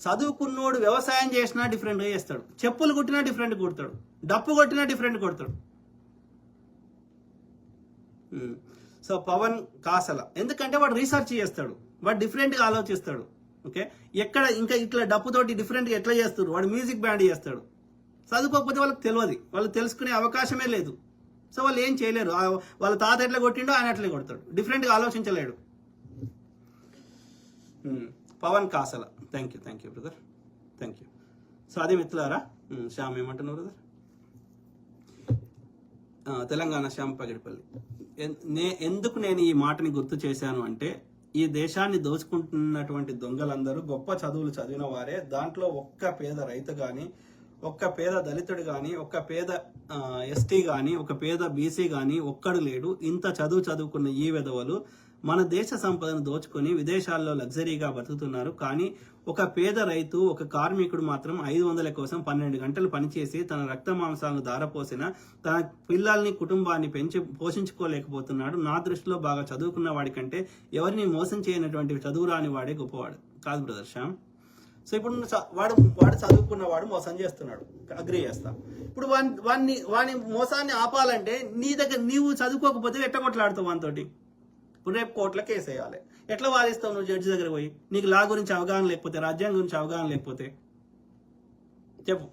చదువుకున్నోడు వ్యవసాయం చేసినా డిఫరెంట్గా చేస్తాడు, చెప్పులు కుట్టినా డిఫరెంట్ కుడతాడు, డప్పు కొట్టినా డిఫరెంట్ కొడతాడు. సో పవన్ కాసల ఎందుకంటే వాడు రీసెర్చ్ చేస్తాడు, వాడు డిఫరెంట్గా ఆలోచిస్తాడు. ఓకే, ఎక్కడ ఇంకా ఇట్లా డప్పుతోటి డిఫరెంట్గా ఎట్లా చేస్తారు, వాడు మ్యూజిక్ బ్యాండ్ చేస్తాడు. చదువుకోకపోతే వాళ్ళకి తెలియదు, వాళ్ళు తెలుసుకునే అవకాశమే లేదు. సో వాళ్ళు ఏం చేయలేరు. వాళ్ళ తాత ఎట్లా కొట్టిండో ఆయన అట్లే కొడతాడు, డిఫరెంట్గా ఆలోచించలేడు. పవన్ కాసల, thank you brother, thank you. So అదే మిత్రులారా, శ్యామ్ ఏమంటున్నారు బ్రదర్? తెలంగాణ శ్యామ్ పగిడిపల్లి. ఎందుకు నేను ఈ మాటని గుర్తు చేశాను అంటే, ఈ దేశాన్ని దోచుకుంటున్నటువంటి దొంగలందరూ గొప్ప చదువులు చదివిన వారే. దాంట్లో ఒక్క పేద రైతు కానీ, ఒక్క పేద దళితుడు కానీ, ఒక్క పేద ఎస్టీ కానీ, ఒక పేద బీసీ కానీ ఒక్కడు లేడు. ఇంత చదువుకున్న ఈ విధవలు మన దేశ సంపదను దోచుకొని విదేశాల్లో లగ్జరీగా బతుకుతున్నారు. కానీ ఒక పేద రైతు, ఒక కార్మికుడు మాత్రం 500 కోసం 12 గంటలు పనిచేసి తన రక్త మాంసాలను దారపోసిన తన పిల్లల్ని, కుటుంబాన్ని పోషించుకోలేకపోతున్నాడు. నా దృష్టిలో బాగా చదువుకున్న వాడి కంటే ఎవరిని మోసం చేయనటువంటి చదువు రాని వాడే గొప్పవాడు. కాదు బ్రదర్ శ్యామ్. సో ఇప్పుడు వాడు చదువుకున్నవాడు మోసం చేస్తున్నాడు, అగ్రి చేస్తా. ఇప్పుడు వాని మోసాన్ని ఆపాలంటే నీవు చదువుకోకపోతే ఎట్టగొట్లాడుతావు వానితోటి. ఇప్పుడు రేపు కోర్టులో కేసు వేయాలి, ఎట్లా వాదిస్తావు నువ్వు జడ్జి దగ్గర పోయి? నీకు లా గురించి అవగాహన లేకపోతే, రాజ్యాంగం గురించి అవగాహన లేకపోతే చెప్పు,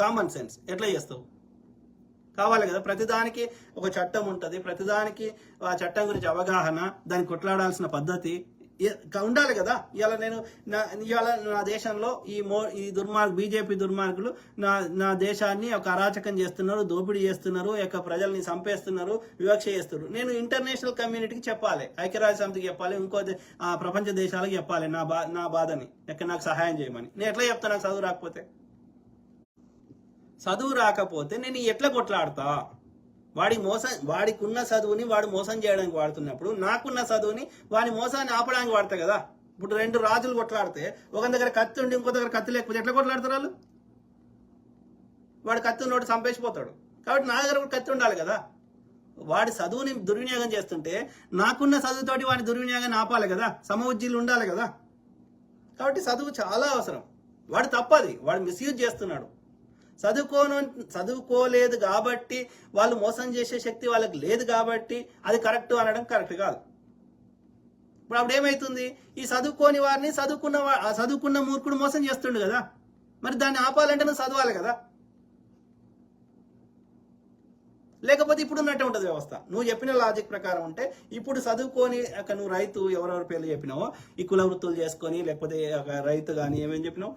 కామన్ సెన్స్ ఎట్లా చేస్తావు? కావాలి కదా, ప్రతిదానికి ఒక చట్టం ఉంటుంది, ప్రతిదానికి ఆ చట్టం గురించి అవగాహన, దాన్ని కొట్లాడాల్సిన పద్ధతి ఉండాలి కదా. ఇవాళ నా దేశంలో ఈ బీజేపీ దుర్మార్గులు నా దేశాన్ని ఒక అరాచకం చేస్తున్నారు, దోపిడీ చేస్తున్నారు, ప్రజల్ని చంపేస్తున్నారు, వివక్ష చేస్తున్నారు. నేను ఇంటర్నేషనల్ కమ్యూనిటీకి చెప్పాలి, ఐక్యరాజ్య సమితికి చెప్పాలి, ఇంకో ప్రపంచ దేశాలకు చెప్పాలి నా బాధని, నాకు సహాయం చేయమని. నేను ఎట్లా చెప్తా? నాకు చదువు రాకపోతే నేను ఎట్లా కొట్లాడతా? వాడికి ఉన్న చదువుని వాడు మోసం చేయడానికి వాడుతున్నప్పుడు, నాకున్న చదువుని వాడి మోసాన్ని ఆపడానికి వాడతా కదా. ఇప్పుడు 2 రాజులు కొట్లాడితే ఒక దగ్గర కత్తి ఉండి ఇంకో దగ్గర కత్తి లేకపోతే ఎట్లా కొట్లాడతారు వాళ్ళు? వాడు కత్తి ఉన్నోడు చంపేసిపోతాడు. కాబట్టి నా దగ్గర కూడా కత్తి ఉండాలి కదా. వాడి చదువుని దుర్వినియోగం చేస్తుంటే నాకున్న చదువుతోటి వాడి దుర్వినియోగాన్ని ఆపాలి కదా, సమఉజ్జీలు ఉండాలి కదా. కాబట్టి చదువు చాలా అవసరం. వాడు తప్పది, వాడు మిస్యూజ్ చేస్తున్నాడు. చదువుకోలేదు కాబట్టి, వాళ్ళు మోసం చేసే శక్తి వాళ్ళకి లేదు కాబట్టి అది కరెక్ట్ అనడం కరెక్ట్ కాదు. ఇప్పుడు అప్పుడు ఏమవుతుంది? ఈ చదువుకోని వారిని చదువుకున్న మూర్ఖుడు మోసం చేస్తుండు కదా. మరి దాన్ని ఆపాలంటే నువ్వు చదవాలి కదా. లేకపోతే ఇప్పుడు ఉన్నట్టే ఉంటుంది వ్యవస్థ. నువ్వు చెప్పిన లాజిక్ ప్రకారం ఉంటే ఇప్పుడు చదువుకొని నువ్వు రైతు ఎవరెవరి పేర్లు చెప్పినావో, ఈ కుల వృత్తులు చేసుకొని, లేకపోతే రైతు కానీ ఏమేం చెప్పినావు,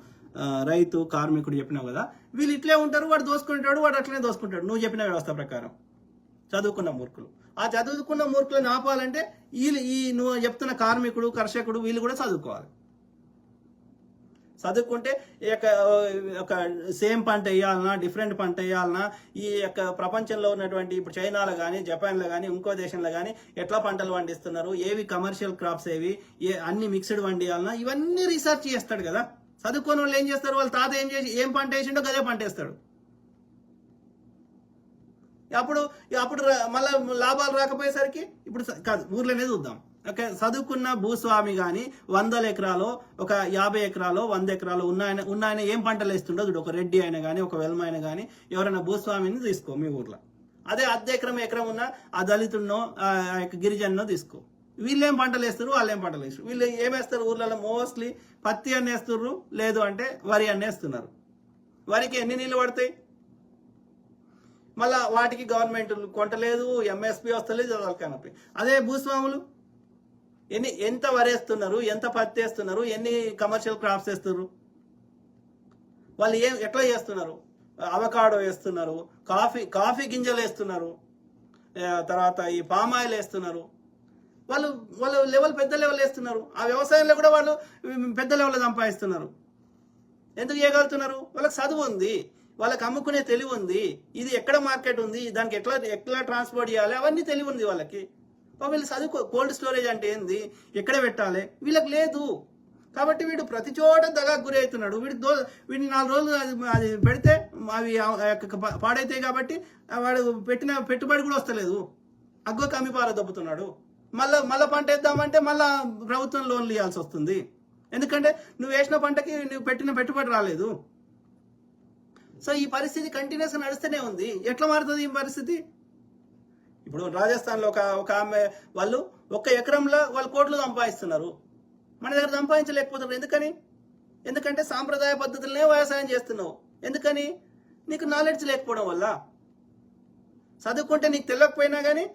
రైతు కార్మికుడు చెప్పినావు కదా, వీళ్ళు ఇట్లే ఉంటారు. వాడు దోసుకుంటాడు, వాడు అట్లనే దోసుకుంటాడు నువ్వు చెప్పిన వ్యవస్థ ప్రకారం. చదువుకున్న మూర్ఖులు, ఆ చదువుకున్న మూర్ఖులను ఆపాలంటే నువ్వు చెప్తున్న కార్మికుడు, కర్షకుడు వీళ్ళు కూడా చదువుకోవాలి. చదువుకుంటే ఒక సేమ్ పంట వేయాలన్నా, డిఫరెంట్ పంట వేయాలన్నా, ఈ ప్రపంచంలో ఉన్నటువంటి ఇప్పుడు చైనాలో కానీ, జపాన్లో కానీ, ఇంకో దేశంలో కానీ ఎట్లా పంటలు పండిస్తున్నారు, ఏవి కమర్షియల్ క్రాప్స్, అన్ని మిక్స్డ్ పండియాలన్నా, ఇవన్నీ రీసెర్చ్ చేస్తాడు కదా. చదువుకోని వాళ్ళు ఏం చేస్తారు? వాళ్ళ తాత ఏం పంట వేసిండో అదే పంట వేస్తాడు. అప్పుడు మళ్ళీ లాభాలు రాకపోయేసరికి ఇప్పుడు కాదు, ఊర్లోనే చూద్దాం. ఓకే, చదువుకున్న భూస్వామి కానీ 100 ఎకరాలో, ఒక 50 ఎకరాలో, 100 ఎకరాలో ఉన్న ఆయన ఏం పంటలు వేస్తుండో చూడు. ఒక రెడ్డి అయినా కానీ, ఒక వెల్మ అయినా కానీ, ఎవరైనా భూస్వామిని తీసుకో మీ ఊర్లో. అదే అర్ధ ఎకరం ఉన్న ఆ దళితున్నో, గిరిజనో తీసుకో. వీళ్ళు ఏం పంటలు వేస్తారు, వాళ్ళు ఏం పంటలు వేస్తారు. వీళ్ళు ఏమేస్తారు ఊర్లలో? మోస్ట్లీ పత్తి అన్నేస్తున్నారు, లేదు అంటే వరి అన్నేస్తున్నారు. వరికి ఎన్ని నీళ్ళు పడతాయి? మళ్ళా వాటికి గవర్నమెంట్ కొంటలేదు, ఎంఎస్పీ వస్తలేదు, చదవలకనప్పి. అదే భూస్వాములు ఎంత వరేస్తున్నారు, ఎంత పత్తి వేస్తున్నారు, ఎన్ని కమర్షియల్ క్రాప్స్ వేస్తున్నారు, వాళ్ళు ఎట్లా చేస్తున్నారు? అవకాడో వేస్తున్నారు, కాఫీ గింజలు వేస్తున్నారు, తర్వాత ఈ పామాయిల్ వేస్తున్నారు. వాళ్ళు పెద్ద లెవెల్ వేస్తున్నారు. ఆ వ్యవసాయంలో కూడా వాళ్ళు పెద్ద లెవెల్లో సంపాదిస్తున్నారు. ఎందుకు చేయగలుగుతున్నారు? వాళ్ళకి చదువు ఉంది, వాళ్ళకి అమ్ముకునే తెలివి ఉంది, ఇది ఎక్కడ మార్కెట్ ఉంది, దానికి ఎట్లా ట్రాన్స్పోర్ట్ చేయాలి, అవన్నీ తెలివి ఉంది వాళ్ళకి. వీళ్ళు చదువుకో, కోల్డ్ స్టోరేజ్ అంటే ఏంది, ఎక్కడ పెట్టాలి, వీళ్ళకి లేదు. కాబట్టి వీడు ప్రతి చోట దగాకు గురి అవుతున్నాడు. వీడిని 4 రోజులు అది పెడితే అవి పాడైతాయి కాబట్టి వాడు పెట్టిన పెట్టుబడి కూడా వస్తలేదు, అగ్గో కమ్మి పార దొబ్బుతున్నాడు. మళ్ళా పంట వేద్దామంటే మళ్ళా ప్రభుత్వం లోన్లు ఇవ్వాల్సి వస్తుంది. ఎందుకంటే నువ్వు వేసిన పంటకి నువ్వు పెట్టిన పెట్టుబడి రాలేదు. సో ఈ పరిస్థితి కంటిన్యూస్ నడుస్తూనే ఉంది. ఎట్లా మారుతుంది ఈ పరిస్థితి? ఇప్పుడు రాజస్థాన్లో ఒక ఆమె వాళ్ళు 1 ఎకరంలో వాళ్ళు కోట్లు సంపాదిస్తున్నారు. మన దగ్గర సంపాదించలేకపోతున్నారు. ఎందుకంటే సాంప్రదాయ పద్ధతులనే వ్యవసాయం చేస్తున్నావు. ఎందుకని? నీకు నాలెడ్జ్ లేకపోవడం వల్ల. చదువుకుంటే నీకు తెలియకపోయినా కానీ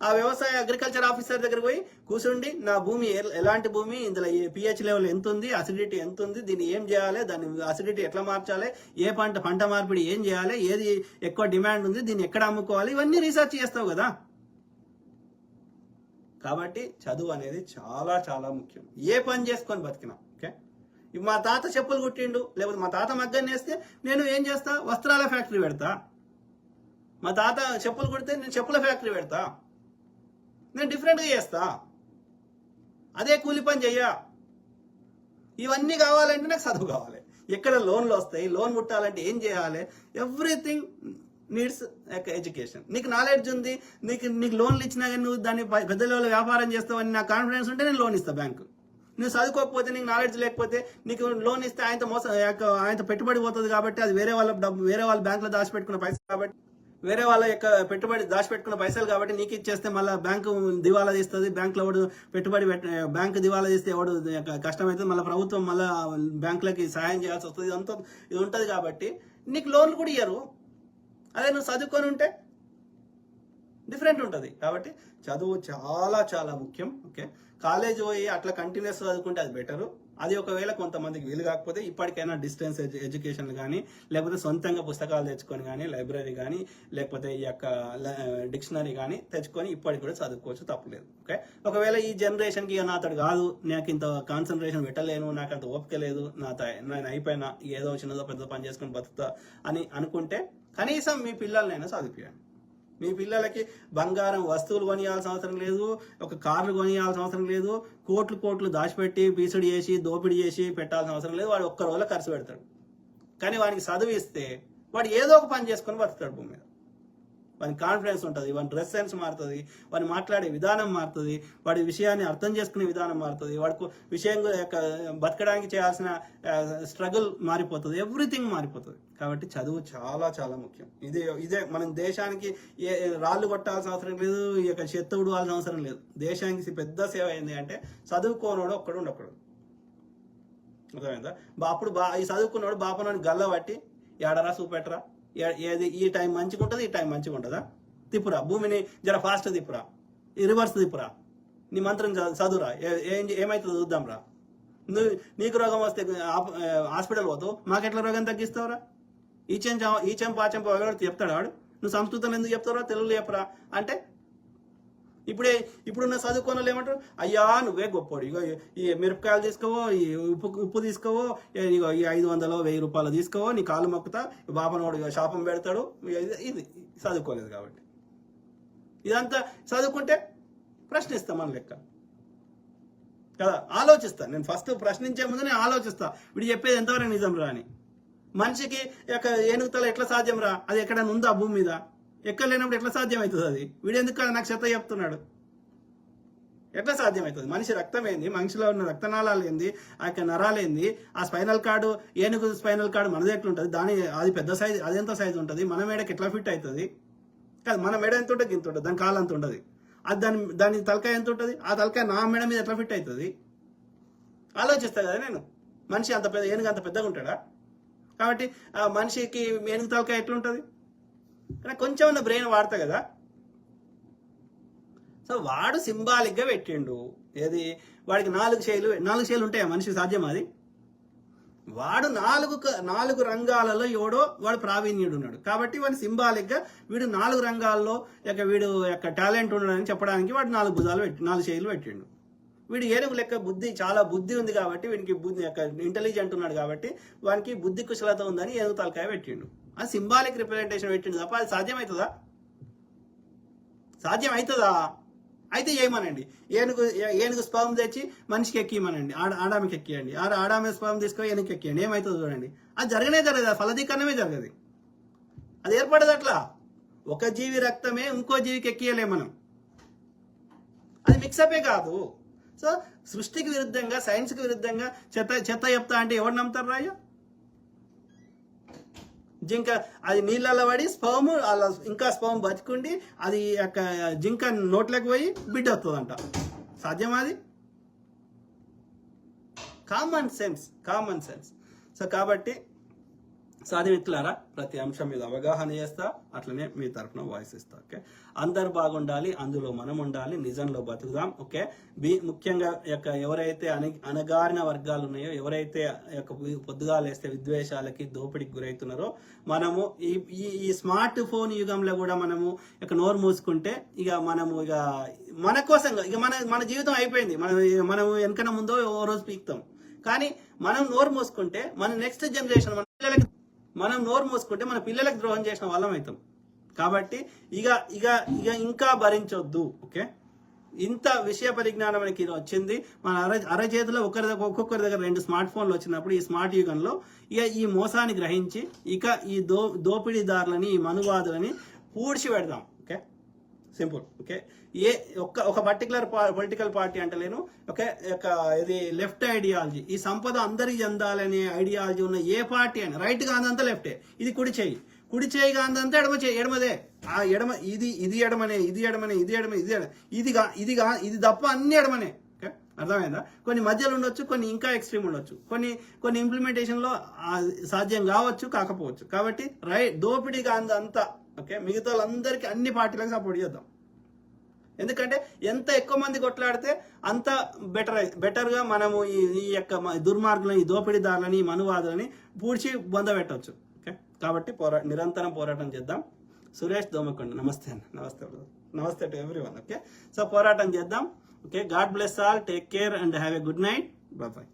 ఆ వ్యవసాయ అగ్రికల్చర్ ఆఫీసర్ దగ్గర పోయి కూర్చుండి, నా భూమి ఎలాంటి భూమి, ఇందులో pH లెవెల్ ఎంత ఉంది, అసిడిటీ ఎంత ఉంది, దీన్ని ఏం చేయాలి, దాని అసిడిటీ ఎట్లా మార్చాలి, ఏ పంట మార్పిడి ఏం చేయాలి, ఏది ఎక్కువ డిమాండ్ ఉంది, దీన్ని ఎక్కడ అమ్ముకోవాలి, ఇవన్నీ రీసెర్చ్ చేస్తావు కదా. కాబట్టి చదువు అనేది చాలా చాలా ముఖ్యం. ఏ పని చేసుకొని బతికినా. ఓకే, మా తాత చెప్పులు కుట్టిండు, లేకపోతే మా తాత మగ్గం వేస్తే నేను ఏం చేస్తా? వస్త్రాల ఫ్యాక్టరీ పెడతా. మా తాత చెప్పులు కుడితే నేను చెప్పుల ఫ్యాక్టరీ పెడతా. నేను డిఫరెంట్గా చేస్తా. అదే కూలి పని చెయ్యా. ఇవన్నీ కావాలంటే నాకు చదువు కావాలి. ఎక్కడ లోన్లు వస్తాయి, లోన్ ముట్టాలంటే ఏం చేయాలి, ఎవ్రీథింగ్ నీడ్స్ ఎడ్యుకేషన్. నీకు నాలెడ్జ్ ఉంది, నీకు లోన్లు ఇచ్చినా కానీ నువ్వు దాన్ని పెద్ద లెవెల్ వ్యాపారం చేస్తావని నాకు కాన్ఫిడెన్స్ ఉంటే నేను లోన్ ఇస్తాను బ్యాంకు. నువ్వు చదువుకోకపోతే, నీకు నాలెడ్జ్ లేకపోతే నీకు లోన్ ఇస్తే ఆయనతో పెట్టుబడి పోతుంది కాబట్టి అది వేరే వాళ్ళ బ్యాంకులో దాచిపెట్టుకున్న పైసలు కాబట్టి, వేరే వాళ్ళ యొక్క పెట్టుబడి దాచిపెట్టుకున్న పైసలు కాబట్టి నీకు ఇచ్చేస్తే మళ్ళీ బ్యాంకు దివాలా తీస్తుంది. బ్యాంకులో ఎవడు బ్యాంకు దివాలా తీస్తే ఎవడు కష్టమవుతుంది. మళ్ళీ ప్రభుత్వం మళ్ళీ బ్యాంకులకి సహాయం చేయాల్సి వస్తుంది. ఇది ఉంటుంది కాబట్టి నీకు లోన్లు కూడా ఇయ్యరు. అదే నువ్వు చదువుకొని ఉంటే డిఫరెంట్ ఉంటుంది. కాబట్టి చదువు చాలా చాలా ముఖ్యం. ఓకే, కాలేజ్ పోయి అట్లా కంటిన్యూస్ చదువుకుంటే అది బెటరు. అది ఒకవేళ కొంతమందికి వీలు కాకపోతే ఇప్పటికైనా డిస్టెన్స్ ఎడ్యుకేషన్ కానీ, లేకపోతే సొంతంగా పుస్తకాలు తెచ్చుకొని కానీ, లైబ్రరీ కానీ, లేకపోతే ఈ యొక్క డిక్షనరీ కానీ తెచ్చుకొని ఇప్పటికి కూడా చదువుకోవచ్చు, తప్పలేదు. ఓకే, ఒకవేళ ఈ జనరేషన్కి నాతోడు కాదు, నాకు ఇంత కాన్సన్ట్రేషన్ పెట్టలేను, నాకు అంత ఓపిక లేదు, నేను అయిపోయినా ఏదో చిన్నదో పెద్ద పని చేసుకొని బతుకుతా అని అనుకుంటే కనీసం మీ పిల్లలనైనా చదివించండి. మీ పిల్లలకి బంగారం వస్తువులు కొనియాల్సిన అవసరం లేదు, ఒక కార్లు కొనియాల్సిన అవసరం లేదు, కోట్లు దాచిపెట్టి పీసుడు చేసి దోపిడీ చేసి పెట్టాల్సిన అవసరం లేదు. వాడు ఒక్క రోజులో ఖర్చు పెడతాడు. కానీ వానికి చదివిస్తే వాడు ఏదో ఒక పని చేసుకొని బతుకుతాడు భూమి మీద. వానికి కాన్ఫిడెన్స్ ఉంటుంది, వాడి డ్రెస్ సెన్స్ మారుతుంది, వాడిని మాట్లాడే విధానం మారుతుంది, వాడి విషయాన్ని అర్థం చేసుకునే విధానం మారుతుంది, వాడికి విషయం యొక్క బతకడానికి చేయాల్సిన స్ట్రగుల్ మారిపోతుంది, ఎవ్రీథింగ్ మారిపోతుంది. కాబట్టి చదువు చాలా చాలా ముఖ్యం. ఇదే మనం దేశానికి రాళ్ళు కొట్టాల్సిన అవసరం లేదు, ఈ యొక్క చెత్త ఉడవాల్సిన అవసరం లేదు. దేశానికి పెద్ద సేవ ఏంటి అంటే చదువుకోనోడు ఒక్కడు ఉండొక్కడు. అర్థమైందా? అప్పుడు ఈ చదువుకున్నాడు బాపనోని గల్ల పట్టి ఏడరా చూపెట్టరా, ఏది ఈ టైం మంచిగా ఉంటుంది, ఈ టైం మంచిగా ఉంటుందా, తిప్పురా భూమిని జర ఫాస్ట్ తిప్పురా, ఈ రివర్స్ తిప్పురా, నీ మంత్రం చదువురా, ఏమైతుందో చూద్దాంరా. నీకు రోగం వస్తే హాస్పిటల్ పోతావు, మాకెట్లా రోగం తగ్గిస్తావురా? ఈ చెంప ఆ చెంప చెప్తాడు వాడు. నువ్వు సంస్కృతం ఎందుకు చెప్తావురా, తెలుగులో చెప్పరా అంటే ఇప్పుడున్న చదువుకోనలు ఏమంటారు, అయ్యా నువ్వే గొప్పోడు, ఇగో ఈ మిరపకాయలు తీసుకోవో, ఈ ఉప్పు తీసుకోవో, ఇగో ఈ 500-1000 రూపాయలు తీసుకోవో, నీ కాలు మొక్కుతా, బాపనోడు శాపం పెడతాడు. ఇది చదువుకోలేదు కాబట్టి. ఇదంతా చదువుకుంటే ప్రశ్నిస్తాం మన లెక్క కదా, ఆలోచిస్తా. నేను ఫస్ట్ ప్రశ్నించే ముందు నేను ఆలోచిస్తా, వీడు చెప్పేది ఎంతవరకు నిజం రా అని. మనిషికి ఏనుగుతల ఎట్లా సాధ్యం రా, అది ఎక్కడైనా ఉందా భూమి మీద? ఎక్కడ లేనప్పుడు ఎట్లా సాధ్యమవుతుంది? అది వీడు ఎందుకు నాకు చెత్త చెప్తున్నాడు, ఎట్లా సాధ్యమవుతుంది? మనిషి రక్తం ఏంది, మనిషిలో ఉన్న రక్తనాళాలు ఏంది, ఆ యొక్క నరాలు ఏంది, ఆ స్పైనల్ కార్డు, ఏనుగు స్పైనల్ కార్డు మనది ఎట్లుంటుంది, అది పెద్ద సైజు, అది ఎంత సైజు ఉంటుంది, మన మేడకి ఎట్లా ఫిట్ అవుతుంది కాదు, మన మెడ ఎంత ఉంటుంది ఇంత ఉంటుంది, దాని కాలు అంత ఉంటుంది, అది దాని తలకాయ ఎంత ఉంటుంది, ఆ తలకాయ నా మెడ మీద ఎట్లా ఫిట్ అవుతుంది ఆలోచిస్తా కదా నేను. మనిషి అంత పెద్ద, ఏనుగు అంత పెద్దగా ఉంటాడా? కాబట్టి ఆ మనిషికి ఏనుగు తలకాయ ఎట్లుంటుంది? కానీ కొంచెం ఉన్న బ్రెయిన్ వాడతా కదా. సో వాడు సింబాలిక్గా పెట్టిండు. ఏది వాడికి 4 చేలు ఉంటాయా మనిషి సాధ్యం? అది వాడు 4 రంగాలలో వాడు ప్రావీణ్యుడు ఉన్నాడు కాబట్టి వాడు సింబాలిక్గా వీడు 4 రంగాల్లో వీడు యొక్క టాలెంట్ ఉండడానికి చెప్పడానికి వాడు 4 చేతులు పెట్టిండు. వీడు ఏనుగు లెక్క చాలా బుద్ధి ఉంది కాబట్టి వీడికి ఇంటెలిజెంట్ ఉన్నాడు కాబట్టి వానికి బుద్ధి కుశలత ఉందని ఏనుగు తలకాయ పెట్టిండు. అది సింబాలిక్ రిప్రజెంటేషన్ పెట్టిండు తప్ప అది సాధ్యమవుతుందా? అయితే ఏమనండి, ఏనుగు స్పర్మ్ తెచ్చి మనిషికి ఎక్కియమనండి, ఆడామికి ఎక్కియండి, ఆడామి స్పర్మ్ తీసుకొని ఏనుగుకి ఎక్కియండి, ఏమవుతుందో చూడండి. అది జరగదు, ఫలదీకరణమే జరగదు, అది ఏర్పడదు. అట్లా ఒక జీవి రక్తమే ఇంకో జీవికి ఎక్కియలే మనం, అది మిక్సపే కాదు. సో సృష్టికి విరుద్ధంగా, సైన్స్కి విరుద్ధంగా చెత్త చెప్తా అంటే ఎవరు నమ్ముతారు రాయ్య? జింక అది నీళ్ళలో పడి స్పర్మ్ అలా ఇంకా స్పర్మ్ బతుకుండి అది జింక నోట్లోకి పోయి బిడ్డ వస్తుందంట. సాధ్యమా అది? Common sense. సో కాబట్టి సాధిమిత్రులారా, ప్రతి అంశం మీద అవగాహన చేస్తా, అట్లనే మీ తరఫున వాయిస్ ఇస్తా. ఓకే, అందరు బాగుండాలి, అందులో మనం ఉండాలి, నిజంలో బతుకుదాం. ఓకే, ముఖ్యంగా ఎవరైతే అణగారిన వర్గాలు ఉన్నాయో, ఎవరైతే పొద్దుగాలేస్తే విద్వేషాలకి దోపిడికి గురవుతున్నారో, మనము ఈ స్మార్ట్ ఫోన్ యుగంలో కూడా మనము నోరు మూసుకుంటే మన కోసం మన జీవితం అయిపోయింది. మనం వెనకన ముందో ఓ రోజు పీకుతాం. కానీ మనం నోరు మూసుకుంటే మన నెక్స్ట్ జనరేషన్ మనం నోరు మూసుకుంటే మన పిల్లలకు ద్రోహం చేసిన వాళ్ళం అవుతాం. కాబట్టి ఇంకా భరించొద్దు. ఓకే, ఇంత విషయ పరిజ్ఞానం మనకి వచ్చింది. మన అరచేతిలో ఒక్కొక్కరి దగ్గర 2 స్మార్ట్ ఫోన్లు వచ్చినప్పుడు ఈ స్మార్ట్ యుగంలో ఈ మోసాన్ని గ్రహించి ఈ దోపిడీదారులని, ఈ మనువాదులని పూడ్చి పెడదాం. Okay, simple. ఓకే, ఒక పర్టికులర్ పొలిటికల్ పార్టీ అంటలేను. ఓకే, ఇది లెఫ్ట్ ఐడియాలజీ, ఈ సంపద అందరికి చెందాలనే ఐడియాలజీ ఉన్న ఏ పార్టీ అయినా, రైట్ కాదంతా లెఫ్టే, ఇది కుడి చేయి కాదంతా ఎడమదే. ఆ ఎడమ ఇది ఎడమనే, ఇది తప్ప అన్ని ఎడమనే. ఓకే, అర్థమైందా? కొన్ని మధ్యలో ఉండొచ్చు, కొన్ని ఇంకా ఎక్స్ట్రీమ్ ఉండొచ్చు, కొన్ని ఇంప్లిమెంటేషన్ లో సాధ్యం కావచ్చు, కాకపోవచ్చు. కాబట్టి దోపిడీ కాదంతా. ఓకే, మిగతా వాళ్ళందరికీ అన్ని పార్టీలకు సపోర్ట్ చేద్దాం. ఎందుకంటే ఎంత ఎక్కువ మంది కొట్లాడితే అంత బెటర్గా మనము ఈ దుర్మార్గులని, ఈ దోపిడీదారులని, ఈ మనువాదులని పూడ్చి బొందబెట్టవచ్చు. ఓకే, కాబట్టి నిరంతరం పోరాటం చేద్దాం. సురేష్ దోమకొండ, నమస్తే అన్న. నమస్తే టు ఎవ్రీవన్. ఓకే, సో పోరాటం చేద్దాం. Okay, God bless all, take care and have a good night. Bye.